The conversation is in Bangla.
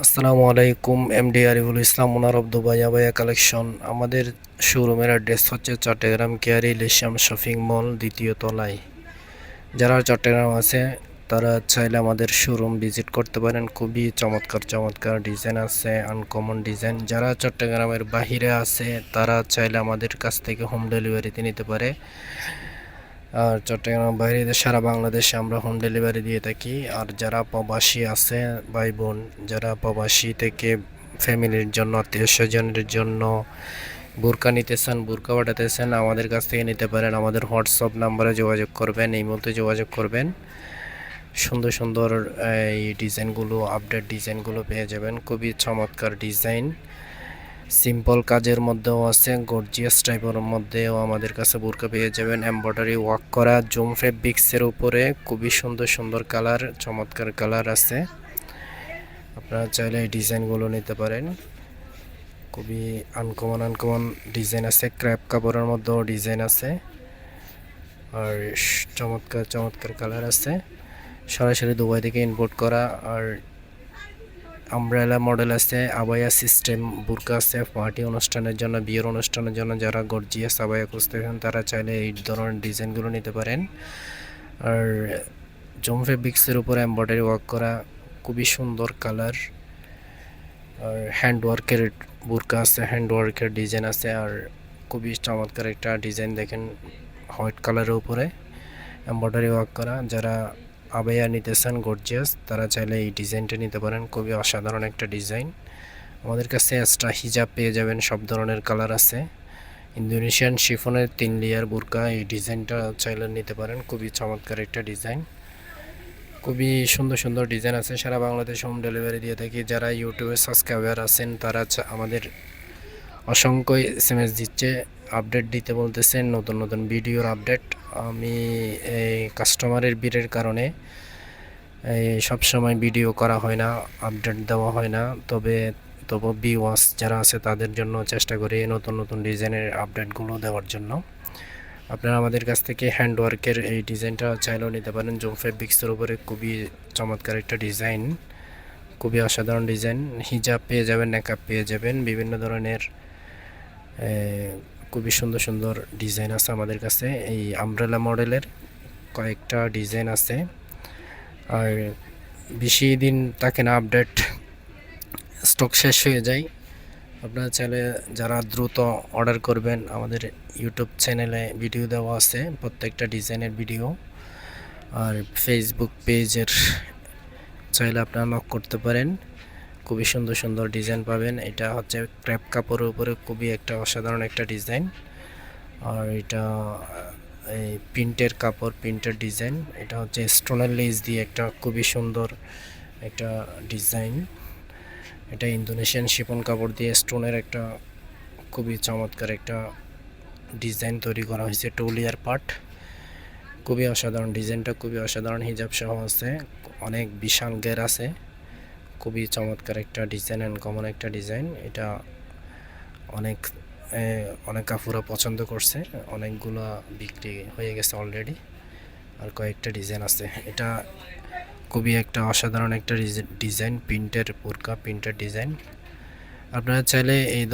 আসসালামু আলাইকুম, MD Ariful Islam, owner of Dubai abaya collection. আমাদের শোরুমের অ্যাড্রেস হচ্ছে চট্টগ্রাম কেয়ারি ইলিশাম শপিং মল, দ্বিতীয় তলায়। যারা চট্টগ্রাম আছে তারা চাইলে আমাদের শোরুম ভিজিট করতে পারেন। খুবই চমৎকার চমৎকার ডিজাইন আছে, আনকমন ডিজাইন। যারা চট্টগ্রামের বাহিরে আছে তারা চাইলে আমাদের কাছ থেকে হোম ডেলিভারিতে নিতে পারে। আর চট্টগ্রাম বাইরে সারা বাংলাদেশে আমরা হোম ডেলিভারি দিয়ে থাকি। আর যারা প্রবাসী আছে ভাই বোন, যারা প্রবাসী থেকে ফ্যামিলির জন্য, আত্মীয় স্বজনের জন্য বোরকা নিতেছেন, বোরকা পাঠাতেছেন, আমাদের কাছ থেকে নিতে পারেন। আমাদের হোয়াটসঅ্যাপ নাম্বারে যোগাযোগ করবেন, এই মুহূর্তে যোগাযোগ করবেন। সুন্দর সুন্দর এই ডিজাইনগুলো, আপডেট ডিজাইনগুলো পেয়ে যাবেন। খুবই চমৎকার ডিজাইন, সিম্পল কাজের মধ্যেও আছে, গর্জিয়াস টাইপের মধ্যেও আমাদের কাছে বোরকা পেয়ে যাবেন। এমব্রয়ডারি ওয়ার্ক করা জুম ফেব্রিক্সের উপরে খুবই সুন্দর সুন্দর কালার, চমৎকার কালার আছে। আপনারা চাইলে এই ডিজাইনগুলো নিতে পারেন। খুবই আনকমন আনকমন ডিজাইন আছে, ক্র্যাপ কাপড়ের মধ্যেও ডিজাইন আছে, আর চমৎকার চমৎকার কালার আছে। সরাসরি দুবাই থেকে ইম্পোর্ট করা। আর আমব্রেলা মডেল আছে, আবায়া সিস্টেম বোরকা আছে পার্টি অনুষ্ঠানের জন্য, বিয়ের অনুষ্ঠানের জন্য। যারা গর্জিয়াস আবায়া খুঁজতেছেন তারা চাইলে এই ধরনের ডিজাইনগুলো নিতে পারেন। আর জুম ফেব্রিক্সের উপরে এমব্রয়ডারি ওয়ার্ক করা, খুবই সুন্দর কালার। আর হ্যান্ড ওয়ার্কের বোরকা আছে, হ্যান্ড ওয়ার্কের ডিজাইন আছে। আর খুবই চমৎকার একটা ডিজাইন দেখেন, হোয়াইট কালারের উপরে এমব্রয়ডারি ওয়ার্ক করা। যারা আবায়া নিতেছেন গর্জিয়াস, তারা চাইলে এই ডিজাইনটা নিতে পারেন। খুবই অসাধারণ একটা ডিজাইন। আমাদের কাছে এক্সট্রা হিজাব পেয়ে যাবেন, সব ধরনের কালার আছে। ইন্দোনেশিয়ান শিফনের 3 লেয়ার বোরকা, এই ডিজাইনটা চাইলে নিতে পারেন। খুবই চমৎকার একটা ডিজাইন, খুবই সুন্দর সুন্দর ডিজাইন আছে। সারা বাংলাদেশ হোম ডেলিভারি দিয়ে থাকি। যারা ইউটিউবে সাবস্ক্রাইবার আছেন তারা আমাদের অসংখ্য এসএমএস দিচ্ছে, আপডেট দিতে বলতেছেন, নতুন নতুন ভিডিওর আপডেট। আমি এই কাস্টমারের ভিড়ের কারণে সব সময় ভিডিও করা হয় না, আপডেট দেওয়া হয় না। তবু ভিউয়ার্স যারা আছে তাদের জন্য চেষ্টা করি নতুন নতুন ডিজাইনের আপডেটগুলো দেওয়ার জন্য। আপনারা আমাদের কাছ থেকে হ্যান্ডওয়ার্কের এই ডিজাইনটা চাইলেও নিতে পারেন। জুম ফেব্রিক্সের উপরে খুবই চমৎকার একটা ডিজাইন, খুবই অসাধারণ ডিজাইন। হিজাব পেয়ে যাবেন, নেকআপ পেয়ে যাবেন, বিভিন্ন ধরনের খুবই সুন্দর সুন্দর ডিজাইন আছে আমাদের কাছে। এই আমব্রেলা মডেলের কয়েকটা ডিজাইন আছে। আর বেশি দিন থাকে না আপডেট, স্টক শেষ হয়ে যায়। আপনারা চাইলে যারা দ্রুত অর্ডার করবেন, আমাদের ইউটিউব চ্যানেলে ভিডিও দেওয়া আছে প্রত্যেকটা ডিজাইনের ভিডিও। আর ফেসবুক পেজের চাইলে আপনারা নক করতে পারেন। খুবই সুন্দর সুন্দর ডিজাইন পাবেন। এটা হচ্ছে ক্র্যাপ কাপড়ের উপরে খুবই একটা অসাধারণ একটা ডিজাইন। আর এটা এই প্রিন্টের কাপড়, প্রিন্টের ডিজাইন। এটা হচ্ছে স্টোনের লেস দিয়ে একটা খুবই সুন্দর একটা ডিজাইন। এটা ইন্দোনেশিয়ান শিফন কাপড় দিয়ে স্টোনের একটা খুবই চমৎকার একটা ডিজাইন তৈরি করা হয়েছে, 2 লেয়ার পার্ট। খুবই অসাধারণ ডিজাইনটা, খুবই অসাধারণ। হিজাব সহ আছে, অনেক বিশাল গের আছে। খুবই চমৎকার একটা ডিজাইন, আনকমন একটা ডিজাইন। এটা অনেক অনেক কাপুরা পছন্দ করছে, অনেকগুলো বিক্রি হয়ে গেছে অলরেডি। আর কয়েকটা ডিজাইন আছে। এটা খুবই একটা অসাধারণ একটা ডিজাইন, প্রিন্টের বোরকা, প্রিন্টের ডিজাইন। আপনারা চাইলে এই